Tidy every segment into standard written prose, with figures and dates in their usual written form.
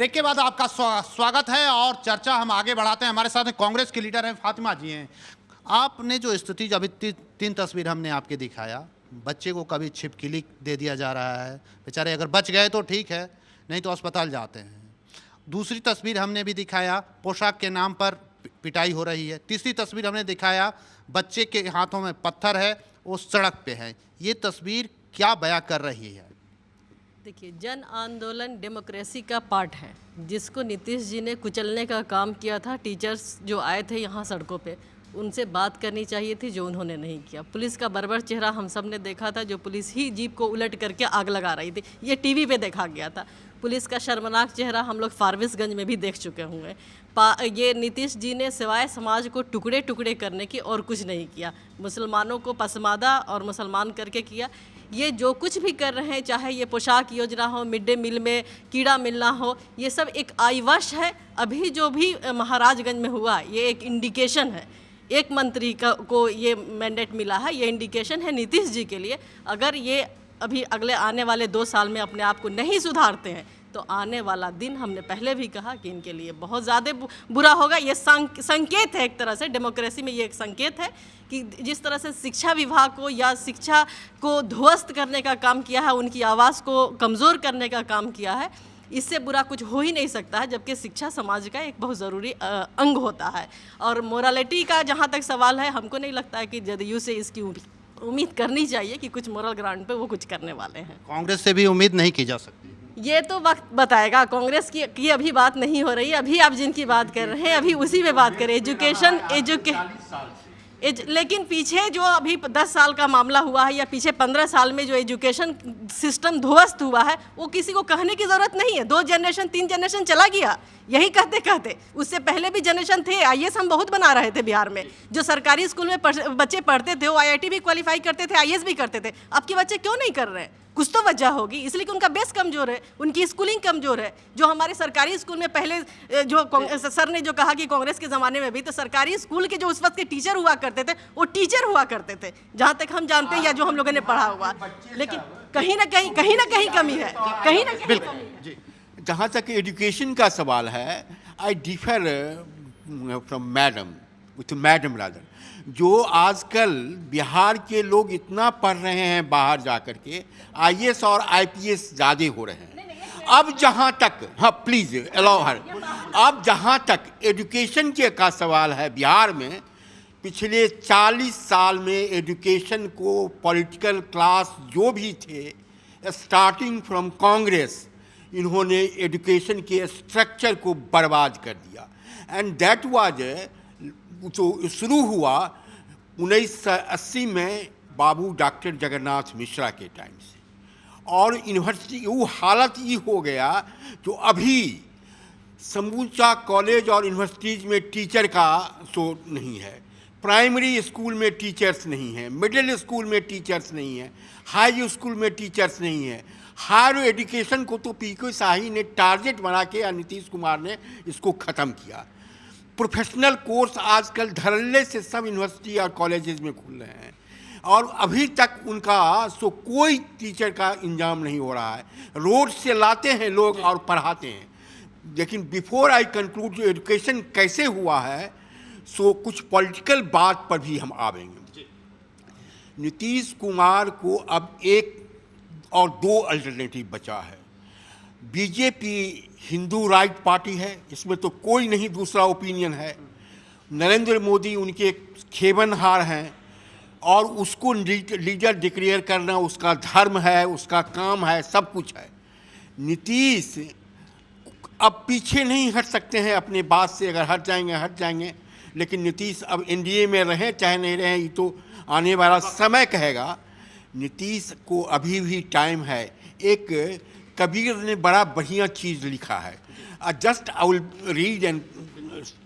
Break के बाद आपका स्वागत है और चर्चा हम आगे बढ़ाते हैं। हमारे साथ कांग्रेस के लीडर हैं, फातिमा जी हैं। आपने जो स्थिति, अभी तीन तस्वीर हमने आपके दिखाया, बच्चे को कभी छिपकली दे दिया जा रहा है, बेचारे अगर बच गए तो ठीक है, नहीं तो अस्पताल जाते हैं। दूसरी तस्वीर हमने भी दिखाया, पोशाक के नाम पर पिटाई हो रही है। तीसरी तस्वीर हमने दिखाया, बच्चे के हाथों में पत्थर है, वो सड़क पे है। ये तस्वीर क्या बयां कर रही है? देखिए, जन आंदोलन डेमोक्रेसी का पार्ट है, जिसको नीतीश जी ने कुचलने का काम किया था। टीचर्स जो आए थे यहाँ सड़कों पे, उनसे बात करनी चाहिए थी, जो उन्होंने नहीं किया। पुलिस का बर्बर चेहरा हम सब ने देखा था, जो पुलिस ही जीप को उलट करके आग लगा रही थी। ये टीवी पे देखा गया था। पुलिस का शर्मनाक चेहरा हम लोग फारबिसगंज में भी देख चुके होंगे। ये नीतीश जी ने सिवाय समाज को टुकड़े टुकड़े करने की और कुछ नहीं किया। मुसलमानों को पसमादा और मुसलमान करके किया। ये जो कुछ भी कर रहे हैं, चाहे ये पोशाक योजना हो, मिड डे मील में कीड़ा मिलना हो, ये सब एक आईवश है। अभी जो भी महाराजगंज में हुआ, ये एक इंडिकेशन है। एक मंत्री को ये मैंडेट मिला है, ये इंडिकेशन है नीतीश जी के लिए। अगर ये अभी अगले आने वाले 2 साल में अपने आप को नहीं सुधारते हैं, तो आने वाला दिन, हमने पहले भी कहा कि इनके लिए बहुत ज़्यादा बुरा होगा। ये संकेत है, एक तरह से डेमोक्रेसी में ये एक संकेत है कि जिस तरह से शिक्षा विभाग को या शिक्षा को ध्वस्त करने का काम किया है, उनकी आवाज़ को कमज़ोर करने का काम किया है, इससे बुरा कुछ हो ही नहीं सकता है। जबकि शिक्षा समाज का एक बहुत ज़रूरी अंग होता है। और मोरालिटी का जहाँ तक सवाल है, हमको नहीं लगता है कि जदयू से इसकी उम्मीद करनी चाहिए कि कुछ मोरल ग्राउंड पे वो कुछ करने वाले हैं। कांग्रेस से भी उम्मीद नहीं की जा सकती। ये तो वक्त बताएगा। कांग्रेस की अभी बात नहीं हो रही। अभी आप जिनकी बात कर रहे हैं, अभी उसी पे बात करें। लेकिन पीछे जो अभी 10 साल का मामला हुआ है, या पीछे 15 साल में जो एजुकेशन सिस्टम ध्वस्त हुआ है, वो किसी को कहने की ज़रूरत नहीं है। 2 जनरेशन 3 जनरेशन चला गया यही कहते कहते। उससे पहले भी जनरेशन थे। आईएएस हम बहुत बना रहे थे बिहार में। जो सरकारी स्कूल में बच्चे पढ़ते थे, वो आईआईटी भी क्वालिफाई करते थे, आईएएस भी करते थे। अब के बच्चे क्यों नहीं कर रहे हैं? कुछ तो वजह होगी। इसलिए कि उनका बेस कमज़ोर है, उनकी स्कूलिंग कमज़ोर है। जो हमारे सरकारी स्कूल में पहले, जो सर ने जो कहा कि कांग्रेस के ज़माने में भी, तो सरकारी स्कूल के जो उस वक्त के टीचर हुआ करते थे, वो टीचर हुआ करते थे, जहाँ तक हम जानते हैं, या जो हम लोगों ने पढ़ा हुआ। लेकिन कहीं ना कहीं कमी है, कहीं ना कहीं कमी है। जहाँ तक एजुकेशन का सवाल है, आई डिफर फ्रॉम मैडम रादर। जो आजकल बिहार के लोग इतना पढ़ रहे हैं बाहर जाकर के, आईएएस और आईपीएस ज़्यादा हो रहे हैं। अब जहाँ तक, हाँ प्लीज़ अलाउ हर, अब जहाँ तक एजुकेशन के का सवाल है, बिहार में पिछले 40 साल में एजुकेशन को पॉलिटिकल क्लास जो भी थे, स्टार्टिंग फ्रॉम कांग्रेस, इन्होंने एजुकेशन के स्ट्रक्चर को बर्बाद कर दिया। एंड दैट वाज, जो शुरू हुआ 1980 में बाबू डॉक्टर जगन्नाथ मिश्रा के टाइम से, और यूनिवर्सिटी वो हालत ये हो गया जो अभी समूचा कॉलेज और यूनिवर्सिटीज़ में टीचर का तो नहीं है, प्राइमरी स्कूल में टीचर्स नहीं हैं, मिडिल स्कूल में टीचर्स नहीं हैं, हाई स्कूल में टीचर्स नहीं हैं। हायर एजुकेशन को तो पीके शाही ने टारगेट बना के, या नीतीश कुमार ने इसको ख़त्म किया। प्रोफेशनल कोर्स आजकल धड़ल्ले से सब यूनिवर्सिटी और कॉलेजेस में खुल रहे हैं, और अभी तक उनका कोई टीचर का इंतजाम नहीं हो रहा है। रोड से लाते हैं लोग और पढ़ाते हैं। लेकिन बिफोर आई कंक्लूड, जो एजुकेशन कैसे हुआ है, कुछ पॉलिटिकल बात पर भी हम आवेंगे। नीतीश कुमार को अब एक और 2 अल्टरनेटिव बचा है। बीजेपी हिंदू राइट पार्टी है, इसमें तो कोई नहीं दूसरा ओपिनियन है। नरेंद्र मोदी उनके खेबनहार हैं, और उसको लीडर डिक्लेयर करना उसका धर्म है, उसका काम है, सब कुछ है। नीतीश अब पीछे नहीं हट सकते हैं अपने बात से। अगर हट जाएंगे। लेकिन नीतीश अब एनडीए में रहें चाहे नहीं रहें, ये तो आने वाला समय कहेगा। नीतीश को अभी भी टाइम है। एक कबीर ने बड़ा बढ़िया चीज़ लिखा है, just I will read and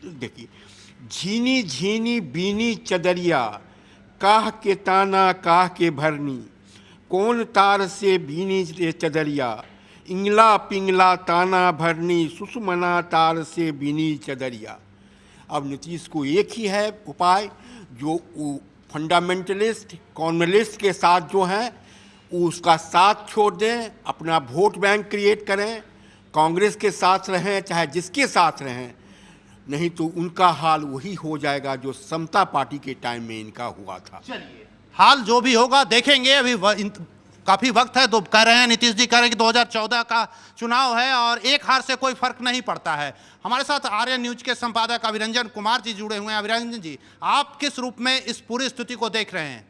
देखिए। झीनी झीनी बीनी चदरिया, काह के ताना काह के भरनी, कौन तार से बीनी चदरिया, इंगला पिंगला ताना भरनी, सुषमना तार से बीनी चदरिया। अब नीतीश को एक ही है उपाय, जो फंडामेंटलिस्ट कॉम्युनलिस्ट के साथ जो हैं, उसका साथ छोड़ दें, अपना वोट बैंक क्रिएट करें, कांग्रेस के साथ रहें चाहे जिसके साथ रहें, नहीं तो उनका हाल वही हो जाएगा जो समता पार्टी के टाइम में इनका हुआ था। चलिए, हाल जो भी होगा देखेंगे। अभी काफी वक्त है। तो कह रहे हैं, नीतीश जी कह रहे हैं कि 2014 का चुनाव है और एक हार से कोई फर्क नहीं पड़ता है। हमारे साथ आर्यन न्यूज के संपादक अभिरंजन कुमार जी जुड़े हुए हैं। अभिरंजन जी, आप किस रूप में इस पूरी स्थिति को देख रहे हैं?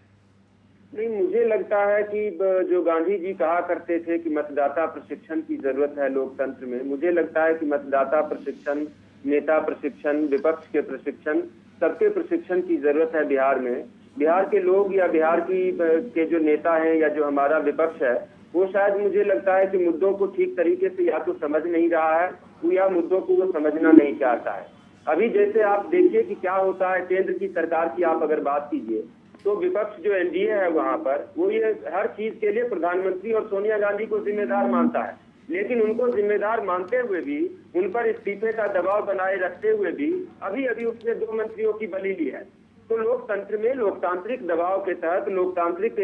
नहीं, मुझे लगता है कि जो गांधी जी कहा करते थे कि मतदाता प्रशिक्षण की जरूरत है लोकतंत्र में, मुझे लगता है कि मतदाता प्रशिक्षण, नेता प्रशिक्षण, विपक्ष के प्रशिक्षण, सबके प्रशिक्षण की जरूरत है बिहार में। बिहार के लोग या बिहार के जो नेता हैं या जो हमारा विपक्ष है, वो शायद मुझे लगता है कि मुद्दों को ठीक तरीके से या तो समझ नहीं रहा है या मुद्दों को वो समझना नहीं चाहता है। अभी जैसे आप देखिए कि क्या होता है, केंद्र की सरकार की आप अगर बात कीजिए तो विपक्ष जो एनडीए है वहां पर, वो ये हर चीज के लिए प्रधानमंत्री और सोनिया गांधी को जिम्मेदार मानता है। लेकिन उनको जिम्मेदार मानते हुए भी, उन पर इस्तीफे का दबाव बनाए रखते हुए भी अभी अभी उसने 2 मंत्रियों की बलि ली है। तो लोकतंत्र में लोकतांत्रिक दबाव के तहत, लोकतांत्रिक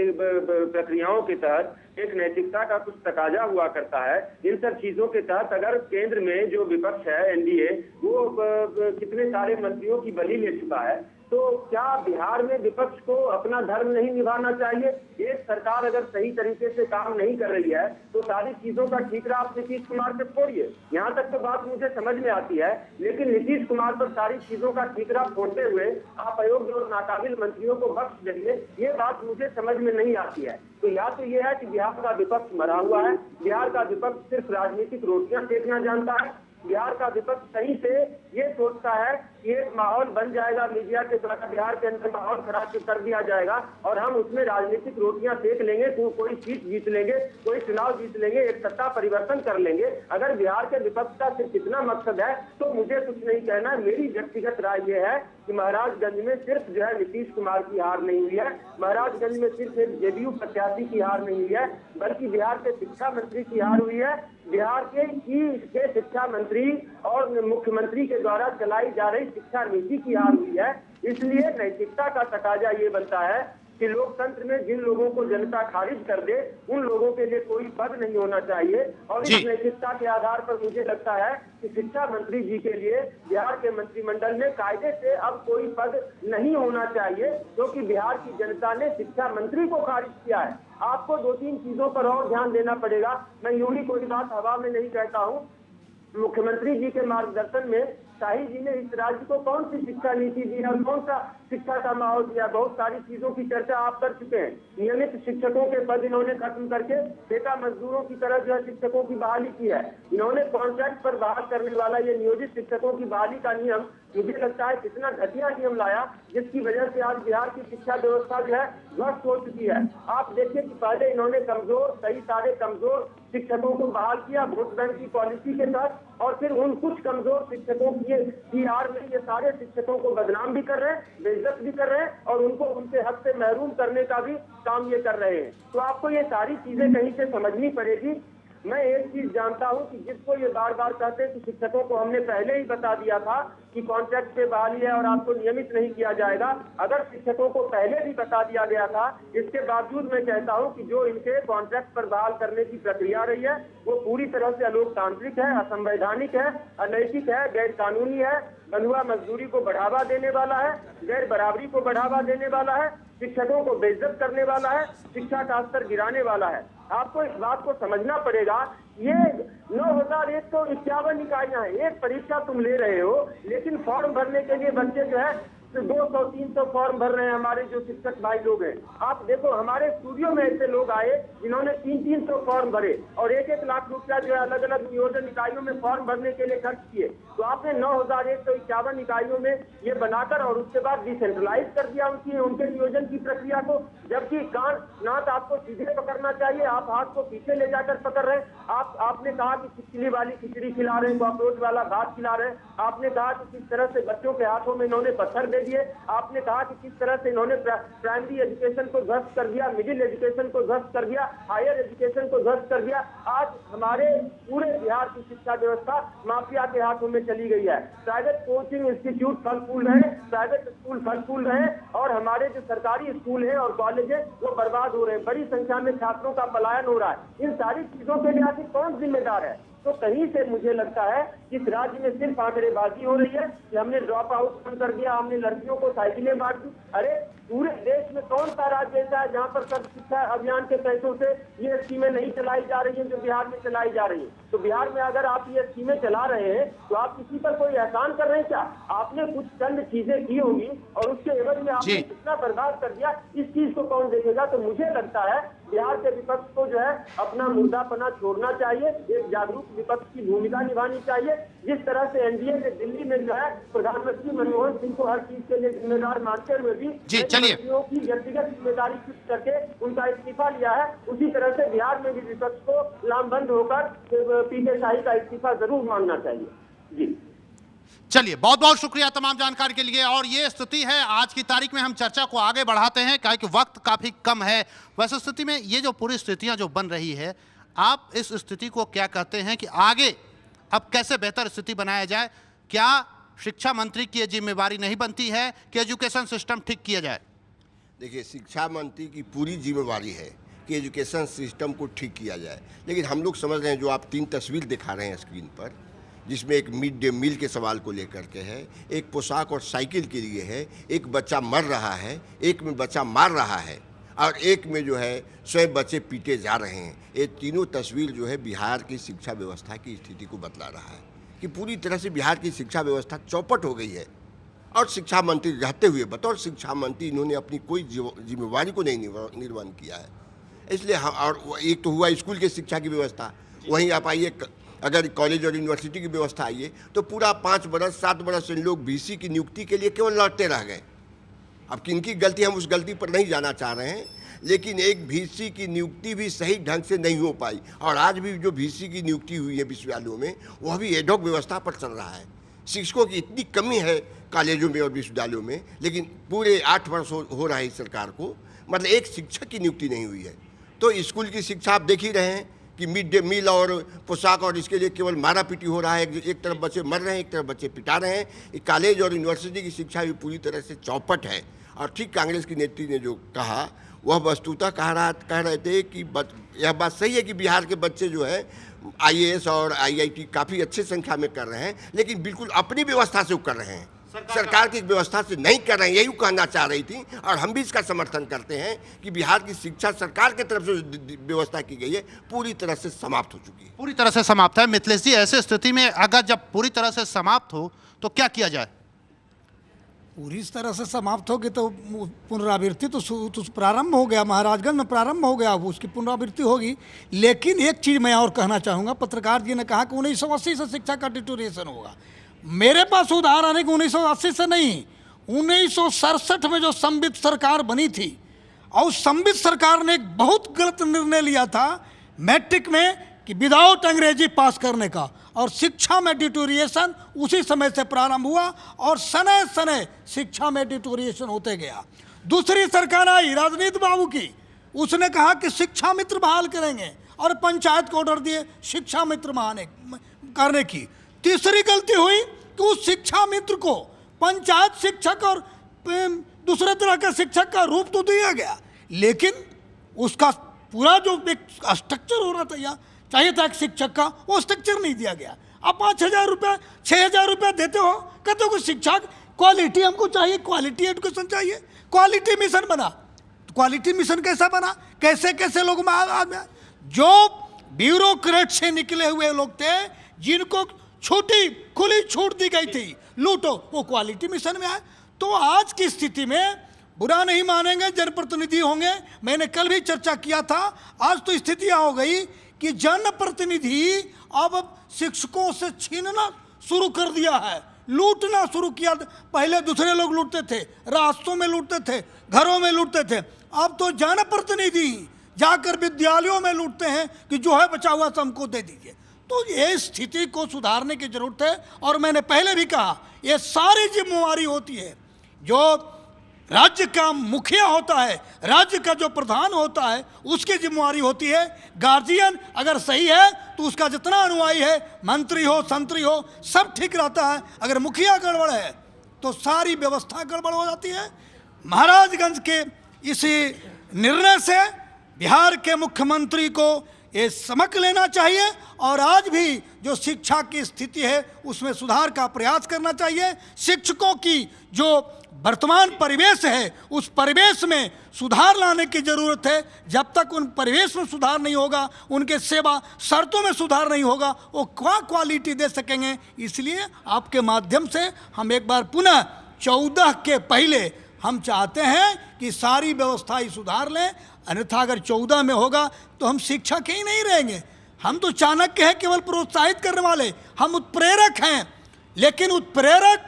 प्रक्रियाओं के तहत एक नैतिकता का कुछ तकाजा हुआ करता है। इन सब चीजों के तहत अगर केंद्र में जो विपक्ष है एनडीए, वो कितने सारे मंत्रियों की बलि ले चुका है, तो क्या बिहार में विपक्ष को अपना धर्म नहीं निभाना चाहिए? एक सरकार अगर सही तरीके से काम नहीं कर रही है तो सारी चीजों का ठीकरा आप नीतीश कुमार से छोड़िए। यहाँ तक तो बात मुझे समझ में आती है, लेकिन नीतीश कुमार पर सारी चीजों का ठीकरा फोड़ते हुए आप अयोग्य और नाकाबिल मंत्रियों को बख्श देंगे, ये बात मुझे समझ में नहीं आती है। तो या तो ये है कि बिहार का विपक्ष मरा हुआ है, बिहार का विपक्ष सिर्फ राजनीतिक रोटियां सेकना जानता है, बिहार का विपक्ष सही से ये सोचता है कि एक माहौल बन जाएगा मीडिया के द्वारा, बिहार के अंदर माहौल खराब कर दिया जाएगा और हम उसमें राजनीतिक रोटियां सेक लेंगे, कोई सीट जीत लेंगे, कोई चुनाव जीत लेंगे, एक सत्ता परिवर्तन कर लेंगे। अगर बिहार के विपक्ष का सिर्फ इतना मकसद है तो मुझे कुछ नहीं कहना। मेरी व्यक्तिगत राय ये है कि महाराजगंज में सिर्फ जो है नीतीश कुमार की हार नहीं हुई है, महाराजगंज में सिर्फ एक जेडीयू प्रत्याशी की हार नहीं हुई है, बल्कि बिहार के शिक्षा मंत्री की हार हुई है। बिहार के शिक्षा मंत्री और मुख्यमंत्री के द्वारा चलाई जा रही शिक्षा नीति की हार हुई है। इसलिए नैतिकता का तकाजा ये बनता है कि लोकतंत्र में जिन लोगों को जनता खारिज कर दे, उन लोगों के लिए कोई पद नहीं होना चाहिए। और इस नैतिकता के आधार पर मुझे लगता है कि शिक्षा मंत्री जी के लिए बिहार के मंत्रिमंडल में कायदे से अब कोई पद नहीं होना चाहिए, क्योंकि बिहार की जनता ने शिक्षा मंत्री को खारिज किया है। आपको 2-3 चीजों पर और ध्यान देना पड़ेगा। मैं यूं ही कोई बात हवा में नहीं कहता हूँ। मुख्यमंत्री जी के मार्गदर्शन में शाही जी ने इस राज्य को कौन सी शिक्षा नीति दी है, कौन सा शिक्षा का माहौल दिया, बहुत सारी चीजों की चर्चा आप कर चुके हैं। नियमित शिक्षकों के पद इन्होंने खत्म करके ठेका मजदूरों की तरह जो है शिक्षकों की बहाली की है। इन्होंने कॉन्ट्रैक्ट पर बहाल करने वाला ये नियोजित शिक्षकों की बहाली का नियम, मुझे लगता है कितना घटिया नियम लाया, जिसकी वजह से आज बिहार की शिक्षा व्यवस्था जो है ध्वस्त हो चुकी है। आप देखिए कि पहले इन्होंने कई सारे कमजोर शिक्षकों को बहाल किया वोट बैंक की पॉलिसी के तहत, और फिर उन कुछ कमजोर शिक्षकों की हार में ये सारे शिक्षकों को बदनाम भी कर रहे हैं, बेइज्जत भी कर रहे हैं और उनको उनके हक से महरूम करने का भी काम ये कर रहे हैं। तो आपको ये सारी चीजें कहीं से समझनी पड़ेगी। मैं एक चीज जानता हूं कि जिसको ये बार बार कहते हैं कि शिक्षकों को हमने पहले ही बता दिया था कि कॉन्ट्रैक्ट पे बहाली है और आपको नियमित नहीं किया जाएगा। अगर शिक्षकों को पहले भी बता दिया गया था, इसके बावजूद मैं कहता हूं कि जो इनके कॉन्ट्रैक्ट पर बहाल करने की प्रक्रिया रही है वो पूरी तरह से अलोकतांत्रिक है, असंवैधानिक है, अनैतिक है, गैर कानूनी है, बंधुआ मजदूरी को बढ़ावा देने वाला है, गैर बराबरी को बढ़ावा देने वाला है, शिक्षकों को बेइज्जत करने वाला है, शिक्षा का स्तर गिराने वाला है। आपको इस बात को समझना पड़ेगा। ये 9,151 इकाइयां हैं, एक परीक्षा तुम ले रहे हो, लेकिन फॉर्म भरने के लिए बच्चे जो है 200-300 फॉर्म भर रहे हैं हमारे जो शिक्षक भाई लोग हैं। आप देखो हमारे स्टूडियो में ऐसे लोग आए जिन्होंने 300-300 फॉर्म भरे और 1-1 लाख रुपया जो है अलग अलग नियोजन इकाइयों में फॉर्म भरने के लिए खर्च किए। तो आपने 9,151 इकाइयों में ये बनाकर और उसके बाद डिसेंट्रलाइज कर दिया उनके नियोजन की प्रक्रिया को, जबकि कान नाक आपको सीधे पकड़ना चाहिए, आप हाथ को पीछे ले जाकर पकड़ रहे हैं। आपने कहा कि चिली वाली खिचड़ी खिला रहे हैं, कॉकरोच वाला भात खिला रहे हैं। आपने कहा कि किस तरह से बच्चों के हाथों में इन्होंने पत्थर दे दिए। आपने कहा कि किस तरह से इन्होंने प्राइमरी एजुकेशन को ध्वस्त कर दिया, मिडिल एजुकेशन को ध्वस्त कर दिया, हायर एजुकेशन को ध्वस्त कर दिया। आज हमारे पूरे बिहार की शिक्षा व्यवस्था माफिया के हाथों में चली गई है। प्राइवेट कोचिंग इंस्टीट्यूट फल फूल रहे, प्राइवेट स्कूल फल फूल रहे और हमारे जो सरकारी स्कूल है और कॉलेज है वो बर्बाद हो रहे हैं। बड़ी संख्या में छात्रों का पलायन हो रहा है। इन सारी चीजों के लिए आखिर कौन जिम्मेदार है? तो कहीं से मुझे लगता है इस राज्य में सिर्फ आंकड़ेबाजी हो रही है कि हमने ड्रॉप आउट कम कर दिया, हमने लड़कियों को साइकिलें बांट दी। अरे पूरे देश में कौन सा राज्य ऐसा है जहाँ पर सर्व शिक्षा अभियान के पैसों से ये स्कीमें नहीं चलाई जा रही है जो बिहार में चलाई जा रही है? तो बिहार में अगर आप ये स्कीमें चला रहे हैं तो आप किसी पर कोई एहसान कर रहे हैं क्या? आपने कुछ चंद चीजें की होंगी और उसके एवज में आपने कितना बर्बाद कर दिया, इस चीज को कौन देखेगा? तो मुझे लगता है बिहार के विपक्ष को जो है अपना मुर्दापना छोड़ना चाहिए, एक जागरूक विपक्ष की भूमिका निभानी चाहिए। जिस तरह से एनडीए ने दिल्ली में जो है प्रधानमंत्री मनमोहन सिंह को हर चीज के लिए जिम्मेदार मानते हुए भी मंत्रियों की व्यक्तिगत जिम्मेदारी फिक्स करके उनका इस्तीफा लिया है, उसी तरह से बिहार में भी विपक्ष को लामबंद होकर पीके शाही का इस्तीफा जरूर मांगना चाहिए। जी चलिए, बहुत बहुत शुक्रिया तमाम जानकारी के लिए। और ये स्थिति है, आज की तारीख में हम चर्चा को आगे बढ़ाते हैं क्योंकि वक्त काफी कम है। वैसे स्थिति में ये जो पूरी स्थितियां जो बन रही है, आप इस स्थिति को क्या कहते हैं कि आगे अब कैसे बेहतर स्थिति बनाया जाए? क्या शिक्षा मंत्री की जिम्मेवारी नहीं बनती है कि एजुकेशन सिस्टम ठीक किया जाए? देखिए, शिक्षा मंत्री की पूरी जिम्मेवारी है कि एजुकेशन सिस्टम को ठीक किया जाए, लेकिन हम लोग समझ रहे हैं जो आप 3 तस्वीर दिखा रहे हैं स्क्रीन पर, जिसमें एक मिड डे मील के सवाल को लेकर के है, एक पोशाक और साइकिल के लिए है, एक बच्चा मर रहा है, एक में बच्चा मार रहा है और एक में जो है स्वयं बच्चे पीटे जा रहे हैं। ये तीनों तस्वीर जो है बिहार की शिक्षा व्यवस्था की स्थिति को बतला रहा है कि पूरी तरह से बिहार की शिक्षा व्यवस्था चौपट हो गई है। और शिक्षा मंत्री रहते हुए, बतौर शिक्षा मंत्री, इन्होंने अपनी कोई जिम्मेवारी को नहीं निर्वहन किया है। इसलिए और एक तो हुआ स्कूल की शिक्षा की व्यवस्था, वहीं आप आइए अगर कॉलेज और यूनिवर्सिटी की व्यवस्था आइए तो पूरा 5 बरस 7 बरस से लोग वीसी की नियुक्ति के लिए केवल लड़ते रह गए। अब किनकी गलती, हम उस गलती पर नहीं जाना चाह रहे हैं, लेकिन एक वीसी की नियुक्ति भी सही ढंग से नहीं हो पाई। और आज भी जो वीसी की नियुक्ति हुई है विश्वविद्यालयों में, वह भी एडहॉक व्यवस्था पर चल रहा है। शिक्षकों की इतनी कमी है कॉलेजों में और विश्वविद्यालयों में, लेकिन पूरे 8 वर्ष हो रहा है इस सरकार को, मतलब एक शिक्षक की नियुक्ति नहीं हुई है। तो स्कूल की शिक्षा आप देख ही रहे हैं कि मिड डे मील और पोशाक और इसके लिए केवल मारा पीटी हो रहा है। एक तरफ बच्चे मर रहे हैं, एक तरफ बच्चे पिटा रहे हैं। कॉलेज और यूनिवर्सिटी की शिक्षा भी पूरी तरह से चौपट है। और ठीक कांग्रेस की नेत्री ने जो कहा, वह वस्तुतः कह रहे थे कि यह बात सही है कि बिहार के बच्चे जो है IAS और IIT काफ़ी अच्छी संख्या में कर रहे हैं, लेकिन बिल्कुल अपनी व्यवस्था से वो कर रहे हैं, सरकार की व्यवस्था से नहीं कर रहे हैं। यही कहना चाह रही थी और हम भी इसका समर्थन करते हैं कि बिहार की शिक्षा सरकार की तरफ से व्यवस्था की गई है पूरी तरह से समाप्त हो चुकी है। पूरी तरह से समाप्त है। मिथिलेश जी, ऐसे स्थिति में अगर जब पूरी तरह से समाप्त हो तो क्या किया जाए? पूरी तरह से समाप्त होगी तो पुनरावृत्ति तो प्रारंभ हो गया, महाराजगंज में प्रारंभ हो गया, उसकी पुनरावृत्ति होगी। लेकिन एक चीज़ मैं और कहना चाहूँगा, पत्रकार जी ने कहा कि 1980 से शिक्षा का डिटोरिएशन होगा। मेरे पास उदाहरण है कि 1980 से नहीं, 1967 में जो संवित सरकार बनी थी, और संवित सरकार ने एक बहुत गलत निर्णय लिया था मैट्रिक में कि विदाउट अंग्रेजी पास करने का, और शिक्षा में डिटोरिएशन उसी समय से प्रारंभ हुआ और सने सने शिक्षा में डिटोरिएशन होते गया। दूसरी सरकार आई राजनीति बाबू की, उसने कहा कि शिक्षा मित्र बहाल करेंगे और पंचायत को ऑर्डर दिए शिक्षा मित्र करने की। तीसरी गलती हुई कि उस शिक्षा मित्र को पंचायत शिक्षक और दूसरे तरह के शिक्षक का रूप तो दिया गया, लेकिन उसका पूरा जो स्ट्रक्चर हो रहा था चाहिए था एक शिक्षक का, वो स्ट्रक्चर नहीं दिया गया। अब 5,000 रुपये 6,000 रुपये देते हो, कहते हो कि शिक्षक क्वालिटी हमको चाहिए, क्वालिटी एजुकेशन चाहिए, क्वालिटी मिशन बना। तो क्वालिटी मिशन कैसा बना, कैसे कैसे लोग जो ब्यूरोक्रेट से निकले हुए लोग थे, जिनको छोटी खुली छूट दी गई थी, लूटो, वो क्वालिटी मिशन में आए। तो आज की स्थिति में बुरा नहीं मानेंगे, जनप्रतिनिधि होंगे, मैंने कल भी चर्चा किया था। आज तो स्थिति हो गई कि जनप्रतिनिधि अब शिक्षकों से छीनना शुरू कर दिया है, लूटना शुरू किया। पहले दूसरे लोग लूटते थे, रास्तों में लूटते थे, घरों में लूटते थे, अब तो जनप्रतिनिधि जाकर विद्यालयों में लूटते हैं कि जो है बचा हुआ तो हमको दे दीजिए। तो ये स्थिति को सुधारने की जरूरत है। और मैंने पहले भी कहा, ये सारी जिम्मेवारी होती है जो राज्य का मुखिया होता है, राज्य का जो प्रधान होता है, उसकी जिम्मेवारी होती है। गार्जियन अगर सही है तो उसका जितना अनुयायी है, मंत्री हो संतरी हो, सब ठीक रहता है। अगर मुखिया गड़बड़ है तो सारी व्यवस्था गड़बड़ हो जाती है। महाराजगंज के इसी निर्णय से बिहार के मुख्यमंत्री को ये समझ लेना चाहिए और आज भी जो शिक्षा की स्थिति है उसमें सुधार का प्रयास करना चाहिए। शिक्षकों की जो वर्तमान परिवेश है उस परिवेश में सुधार लाने की ज़रूरत है। जब तक उन परिवेश में सुधार नहीं होगा, उनके सेवा शर्तों में सुधार नहीं होगा, वो क्या क्वालिटी दे सकेंगे। इसलिए आपके माध्यम से हम एक बार पुनः 14 के पहले हम चाहते हैं कि सारी व्यवस्था ही सुधार लें, अन्यथा अगर 14 में होगा तो हम शिक्षक ही नहीं रहेंगे। हम तो चाणक्य हैं, केवल प्रोत्साहित करने वाले, हम उत्प्रेरक हैं। लेकिन उत्प्रेरक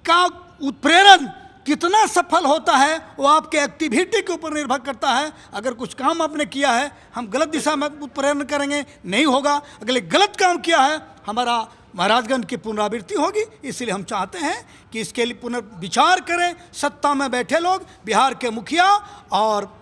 का उत्प्रेरण कितना सफल होता है वो आपके एक्टिविटी के ऊपर निर्भर करता है। अगर कुछ काम आपने किया है, हम गलत दिशा में उत्प्रेरण करेंगे, नहीं होगा। अगर गलत काम किया है, हमारा महाराजगंज की पुनरावृत्ति होगी। इसलिए हम चाहते हैं कि इसके लिए पुनर्विचार करें सत्ता में बैठे लोग, बिहार के मुखिया, और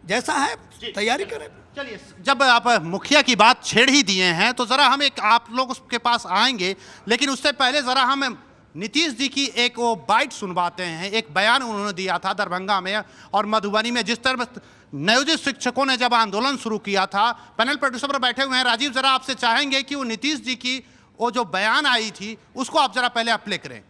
जैसा है तैयारी करें। चलिए, जब आप मुखिया की बात छेड़ ही दिए हैं तो ज़रा हम एक आप लोग के पास आएंगे, लेकिन उससे पहले ज़रा हम नीतीश जी की एक वो बाइट सुनवाते हैं। एक बयान उन्होंने दिया था दरभंगा में और मधुबनी में, जिस तरह नियोजित शिक्षकों ने जब आंदोलन शुरू किया था। पैनल प्रोड्यूसर पर बैठे हुए हैं राजीव, ज़रा आपसे चाहेंगे कि वो नीतीश जी की वो जो बयान आई थी उसको आप ज़रा पहले प्ले करें।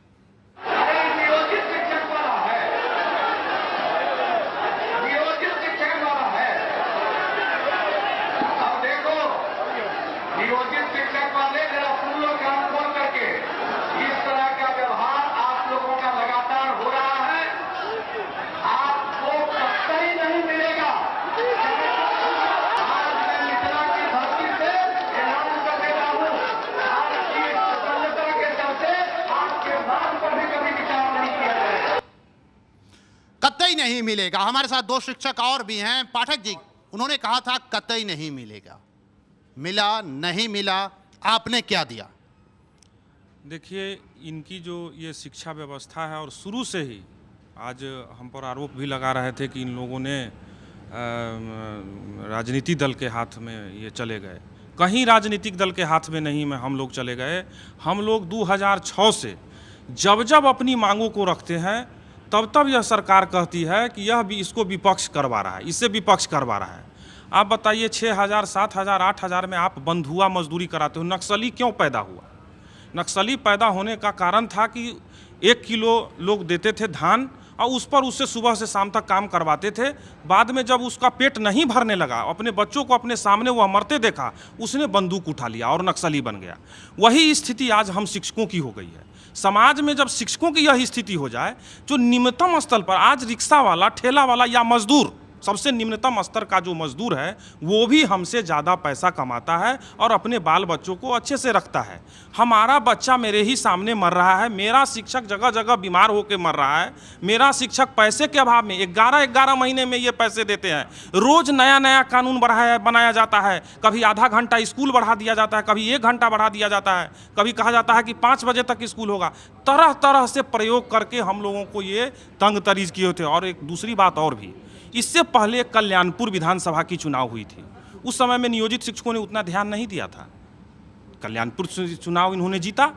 कतई नहीं मिलेगा। हमारे साथ दो शिक्षक और भी हैं। पाठक जी, उन्होंने कहा था कतई नहीं मिलेगा, मिला नहीं मिला, आपने क्या दिया? देखिए, इनकी जो ये शिक्षा व्यवस्था है, और शुरू से ही आज हम पर आरोप भी लगा रहे थे कि इन लोगों ने राजनीतिक दल के हाथ में ये चले गए। कहीं राजनीतिक दल के हाथ में नहीं में हम लोग चले गए। हम लोग 2006 से जब जब अपनी मांगों को रखते हैं तब तब यह सरकार कहती है कि यह भी इसको विपक्ष करवा रहा है, इससे विपक्ष करवा रहा है। आप बताइए, 6,000, 7,000, 8,000 में आप बंधुआ मजदूरी कराते हो। नक्सली क्यों पैदा हुआ? नक्सली पैदा होने का कारण था कि 1 किलो लोग देते थे धान और उस पर उससे सुबह से शाम तक काम करवाते थे। बाद में जब उसका पेट नहीं भरने लगा, अपने बच्चों को अपने सामने वह मरते देखा, उसने बंदूक उठा लिया और नक्सली बन गया। वही स्थिति आज हम शिक्षकों की हो गई है। समाज में जब शिक्षकों की यह स्थिति हो जाए, जो निम्नतम स्तर पर आज रिक्शा वाला, ठेला वाला या मजदूर, सबसे निम्नतम स्तर का जो मजदूर है, वो भी हमसे ज़्यादा पैसा कमाता है और अपने बाल बच्चों को अच्छे से रखता है। हमारा बच्चा मेरे ही सामने मर रहा है, मेरा शिक्षक जगह जगह बीमार होकर मर रहा है, मेरा शिक्षक पैसे के अभाव में 11 महीने में ये पैसे देते हैं। रोज़ नया नया कानून बनाया जाता है। कभी आधा घंटा स्कूल बढ़ा दिया जाता है, कभी 1 घंटा बढ़ा दिया जाता है, कभी कहा जाता है कि 5 बजे तक स्कूल होगा। तरह तरह से प्रयोग करके हम लोगों को ये तंग तरीज किए होते। और एक दूसरी बात और भी, इससे पहले कल्याणपुर विधानसभा की चुनाव हुई थी। उस समय में नियोजित शिक्षकों ने उतना ध्यान नहीं दिया था। कल्याणपुर चुनाव इन्होंने जीता,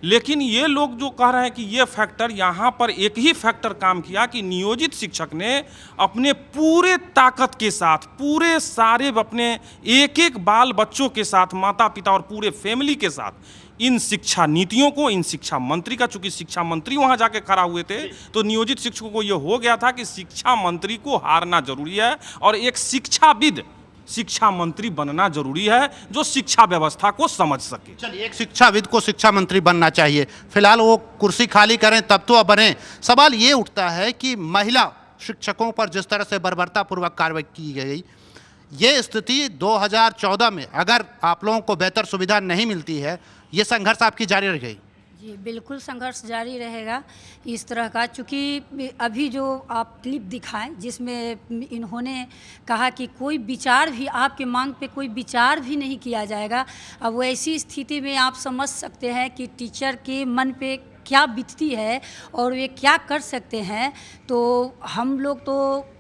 लेकिन ये लोग जो कह रहे हैं कि ये फैक्टर, यहाँ पर एक ही फैक्टर काम किया कि नियोजित शिक्षक ने अपने पूरे ताकत के साथ, पूरे सारे अपने एक एक बाल बच्चों के साथ, माता पिता और पूरे फैमिली के साथ इन शिक्षा नीतियों को, इन शिक्षा मंत्री का, चूंकि शिक्षा मंत्री वहां जाके खड़ा हुए थे, तो नियोजित शिक्षकों को यह हो गया था कि शिक्षा मंत्री को हारना जरूरी है और एक शिक्षाविद शिक्षा मंत्री बनना जरूरी है जो शिक्षा व्यवस्था को समझ सके। चलिए, एक शिक्षाविद को शिक्षा मंत्री बनना चाहिए। फिलहाल वो कुर्सी खाली करें तब तो अब बने। सवाल ये उठता है कि महिला शिक्षकों पर जिस तरह से बर्बरतापूर्वक कार्रवाई की गई, ये स्थिति 2014 में अगर आप लोगों को बेहतर सुविधा नहीं मिलती है, ये संघर्ष आपकी जारी रह गई? जी बिल्कुल, संघर्ष जारी रहेगा इस तरह का। चूँकि अभी जो आप क्लिप दिखाएं जिसमें इन्होंने कहा कि कोई विचार भी, आपके मांग पे कोई विचार भी नहीं किया जाएगा। अब वो ऐसी स्थिति में आप समझ सकते हैं कि टीचर के मन पे क्या बीतती है और वे क्या कर सकते हैं। तो हम लोग तो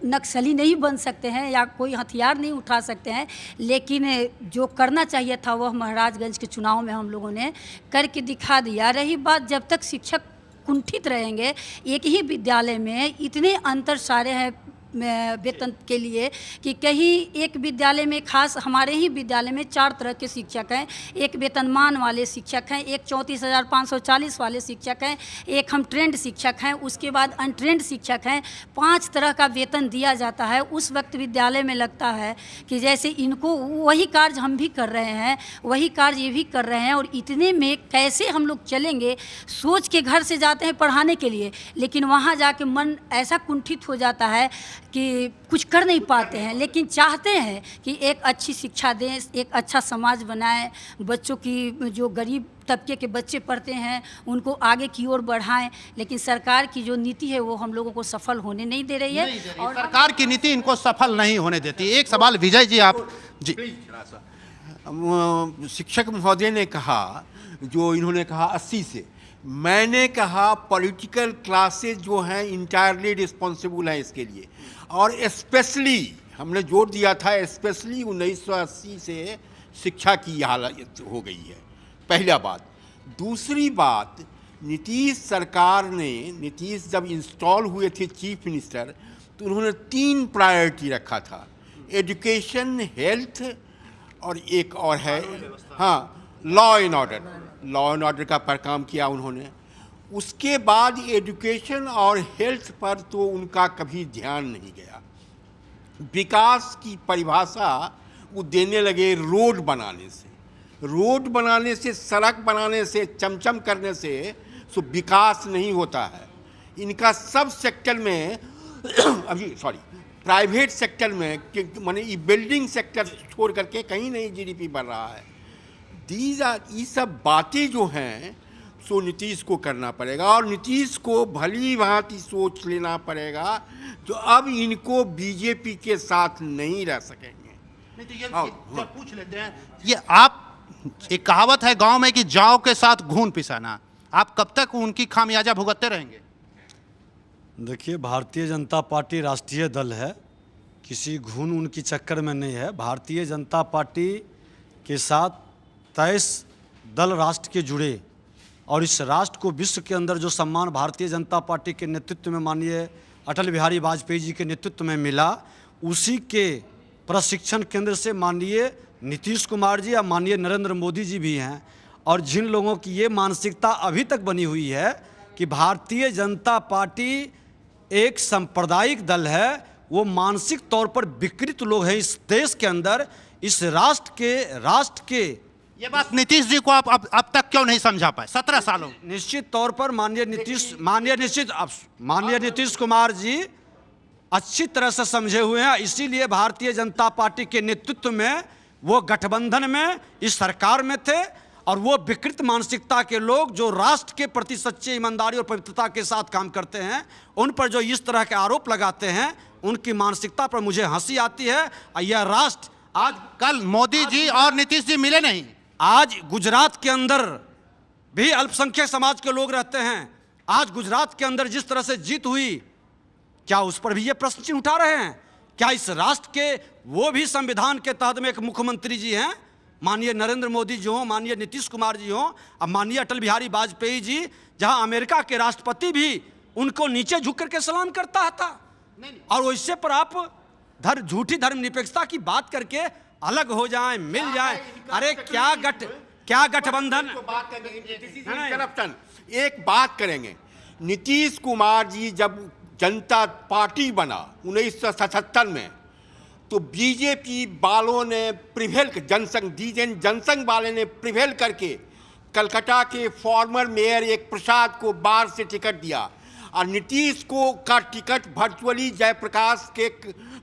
नक्सली नहीं बन सकते हैं या कोई हथियार नहीं उठा सकते हैं, लेकिन जो करना चाहिए था वह महाराजगंज के चुनाव में हम लोगों ने करके दिखा दिया। रही बात, जब तक शिक्षक कुंठित रहेंगे, एक ही विद्यालय में इतने अंतर सारे हैं वेतन के लिए कि कहीं एक विद्यालय में, खास हमारे ही विद्यालय में 4 तरह के शिक्षक हैं। एक वेतनमान वाले शिक्षक हैं, एक 34,540 वाले शिक्षक हैं, एक हम ट्रेंड शिक्षक हैं, उसके बाद अनट्रेंड शिक्षक हैं। 5 तरह का वेतन दिया जाता है। उस वक्त विद्यालय में लगता है कि जैसे इनको वही कार्य हम भी कर रहे हैं, वही कार्य ये भी कर रहे हैं, और इतने में कैसे हम लोग चलेंगे, सोच के घर से जाते हैं पढ़ाने के लिए, लेकिन वहाँ जाके मन ऐसा कुंठित हो जाता है कि कुछ कर नहीं पाते हैं। लेकिन चाहते हैं कि एक अच्छी शिक्षा दें, एक अच्छा समाज बनाएं, बच्चों की जो गरीब तबके के बच्चे पढ़ते हैं उनको आगे की ओर बढ़ाएं। लेकिन सरकार की जो नीति है वो हम लोगों को सफल होने नहीं दे रही है, और सरकार की नीति इनको सफल नहीं होने देती। एक सवाल विजय जी, आप जी। शिक्षक महोदय ने कहा, जो इन्होंने कहा 80 से, मैंने कहा पॉलिटिकल क्लासेस जो हैं इंटायरली रिस्पॉन्सिबल हैं इसके लिए, और स्पेशली हमने जोर दिया था स्पेशली 1980 से शिक्षा की हालत हो गई है। पहला बात। दूसरी बात, नीतीश सरकार ने, नीतीश जब इंस्टॉल हुए थे चीफ मिनिस्टर, तो उन्होंने 3 प्रायोरिटी रखा था, एजुकेशन, हेल्थ और एक और है, हाँ, लॉ एंड ऑर्डर का पर काम किया उन्होंने। उसके बाद एजुकेशन और हेल्थ पर तो उनका कभी ध्यान नहीं गया। विकास की परिभाषा वो देने लगे रोड बनाने से, सड़क बनाने से, चमचम करने से सो विकास नहीं होता है। इनका सब सेक्टर में अभी प्राइवेट सेक्टर में, माने ये बिल्डिंग सेक्टर छोड़ करके कहीं नहीं जीडीपी बढ़ रहा है। ये सब बातें जो हैं सो नीतीश को करना पड़ेगा, और नीतीश को भली भांति सोच लेना पड़ेगा जो अब इनको बीजेपी के साथ नहीं रह सकेंगे। नहीं तो ये पूछ लेते हैं, ये आप, एक कहावत है गांव में कि जाओ के साथ घून पिसाना, आप कब तक उनकी खामियाजा भुगतते रहेंगे? देखिए, भारतीय जनता पार्टी राष्ट्रीय दल है, किसी घून उनकी चक्कर में नहीं है। भारतीय जनता पार्टी के साथ 23 दल राष्ट्र के जुड़े, और इस राष्ट्र को विश्व के अंदर जो सम्मान भारतीय जनता पार्टी के नेतृत्व में माननीय अटल बिहारी वाजपेयी जी के नेतृत्व में मिला, उसी के प्रशिक्षण केंद्र से माननीय नीतीश कुमार जी या माननीय नरेंद्र मोदी जी भी हैं। और जिन लोगों की ये मानसिकता अभी तक बनी हुई है कि भारतीय जनता पार्टी एक सांप्रदायिक दल है, वो मानसिक तौर पर विकृत लोग हैं इस देश के अंदर, इस राष्ट्र के ये बात नीतीश जी को आप अब तक क्यों नहीं समझा पाए 17 सालों? निश्चित तौर पर माननीय नीतीश कुमार जी अच्छी तरह से समझे हुए हैं। इसीलिए भारतीय जनता पार्टी के नेतृत्व में वो गठबंधन में इस सरकार में थे, और वो विकृत मानसिकता के लोग जो राष्ट्र के प्रति सच्चे ईमानदारी और पवित्रता के साथ काम करते हैं, उन पर जो इस तरह के आरोप लगाते हैं, उनकी मानसिकता पर मुझे हंसी आती है। यह राष्ट्र आज कल मोदी जी और नीतीश जी मिले नहीं। आज गुजरात के अंदर भी अल्पसंख्यक समाज के लोग रहते हैं। आज गुजरात के अंदर जिस तरह से जीत हुई, क्या उस पर भी ये प्रश्न चिन्ह उठा रहे हैं? क्या इस राष्ट्र के वो भी संविधान के तहत में एक मुख्यमंत्री जी हैं, माननीय नरेंद्र मोदी जी हों, माननीय नीतीश कुमार जी हों, और माननीय अटल बिहारी वाजपेयी जी, जहां अमेरिका के राष्ट्रपति भी उनको नीचे झुक करके सलाम करता था। और वैसे पर आप झूठी धर्मनिरपेक्षता की बात करके अलग हो जाएं, मिल जाएं। अरे क्या गठबंधन? एक बात करेंगे, नीतीश कुमार जी जब जनता पार्टी बना 1977 में, तो बीजेपी वालों ने प्रिवेल, जनसंघ वाले ने प्रिवेल करके कलकत्ता के फॉर्मर मेयर एक प्रसाद को बाहर से टिकट दिया, और नीतीश को का टिकट वर्चुअली जयप्रकाश के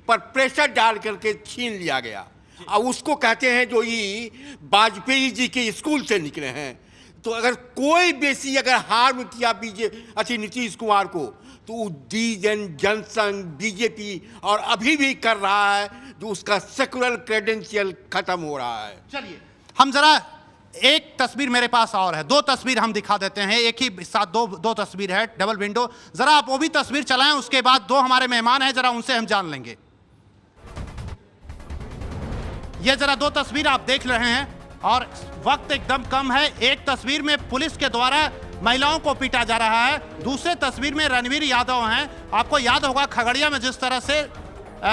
पर प्रेशर डाल करके छीन लिया गया। और उसको कहते हैं जो ये वाजपेयी जी के स्कूल से निकले हैं। तो अगर कोई बेसी अगर हार्म किया नीतीश कुमार को, तो जनसंघ, बीजेपी और अभी भी कर रहा है, जो उसका सेकुलर क्रेडेंशियल खत्म हो रहा है। चलिए हम जरा, एक तस्वीर मेरे पास और है, 2 तस्वीर हम दिखा देते हैं, एक ही साथ दो तस्वीर है, डबल विंडो। जरा आप वो भी तस्वीर चलाएं, उसके बाद 2 हमारे मेहमान हैं, जरा उनसे हम जान लेंगे। ये जरा 2 तस्वीर आप देख रहे हैं, और वक्त एकदम कम है। एक तस्वीर में पुलिस के द्वारा महिलाओं को पीटा जा रहा है। दूसरे तस्वीर में रणवीर यादव हैं। आपको याद होगा खगड़िया में जिस तरह से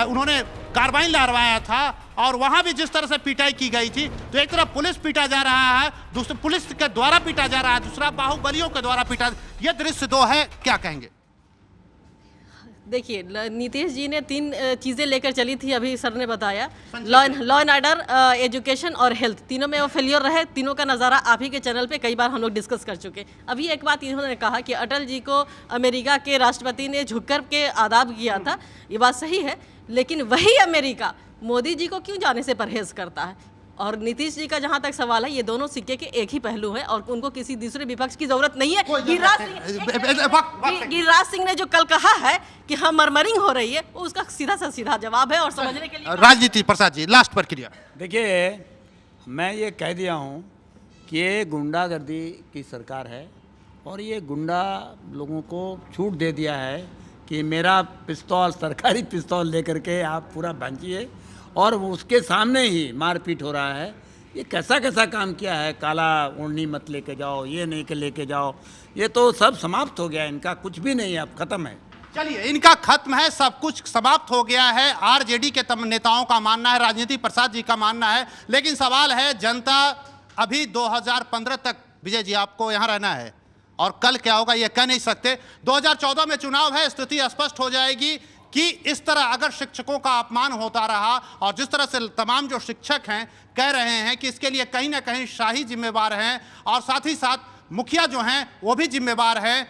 उन्होंने कार्बाइन लहराया था और वहां भी जिस तरह से पिटाई की गई थी। तो एक तरफ पुलिस पीटा जा रहा है, दूसरे पुलिस के द्वारा पीटा जा रहा है, दूसरा बाहुबलियों के द्वारा पीटा। ये दृश्य दो है, क्या कहेंगे? देखिए, नीतीश जी ने 3 चीज़ें लेकर चली थी, अभी सर ने बताया, लॉ एंड ऑर्डर, एजुकेशन और हेल्थ। तीनों में वो फेलियर रहे। तीनों का नज़ारा आप ही के चैनल पे कई बार हम लोग डिस्कस कर चुके। अभी एक बात इन्होंने कहा कि अटल जी को अमेरिका के राष्ट्रपति ने झुककर के आदाब किया था, ये बात सही है, लेकिन वही अमेरिका मोदी जी को क्यों जाने से परहेज करता है? और नीतीश जी का जहां तक सवाल है, ये दोनों सिक्के के एक ही पहलू हैं और उनको किसी दूसरे विपक्ष की जरूरत नहीं है। गिरिराज सिंह ने जो कल कहा है कि हम मरमरिंग हो रही है, वो उसका सीधा सा सीधा जवाब है और समझने के लिए। राजनीति प्रसाद जी, लास्ट प्रक्रिया। देखिए, मैं ये कह दिया हूँ कि ये गुंडागर्दी की सरकार है और ये गुंडा लोगों को छूट दे दिया है कि मेरा पिस्तौल, सरकारी पिस्तौल लेकर के आप पूरा भांजिए और उसके सामने ही मारपीट हो रहा है। ये कैसा कैसा काम किया है, काला ओढ़नी मत लेके जाओ, ये नहीं के लेके जाओ, ये तो सब समाप्त हो गया, इनका कुछ भी नहीं है, अब खत्म है। चलिए, इनका खत्म है, सब कुछ समाप्त हो गया है। आरजेडी के नेताओं का मानना है, राजनीति प्रसाद जी का मानना है, लेकिन सवाल है जनता अभी 2015 तक, विजय जी आपको यहाँ रहना है और कल क्या होगा ये कह नहीं सकते। 2014 में चुनाव है, स्थिति स्पष्ट हो जाएगी कि इस तरह अगर शिक्षकों का अपमान होता रहा और जिस तरह से तमाम जो शिक्षक हैं कह रहे हैं कि इसके लिए कहीं ना कहीं शाही जिम्मेवार हैं और साथ ही साथ मुखिया जो हैं वो भी जिम्मेवार हैं।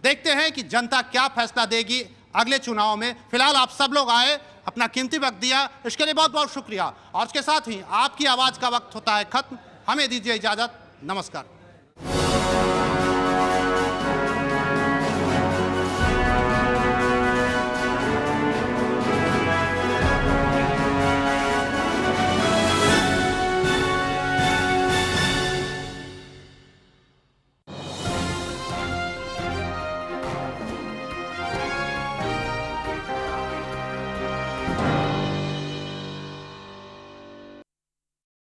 देखते हैं कि जनता क्या फैसला देगी अगले चुनाव में। फिलहाल आप सब लोग आए, अपना कीमती वक्त दिया, इसके लिए बहुत बहुत शुक्रिया। और इसके साथ ही आपकी आवाज़ का वक्त होता है खत्म। हमें दीजिए इजाज़त, नमस्कार।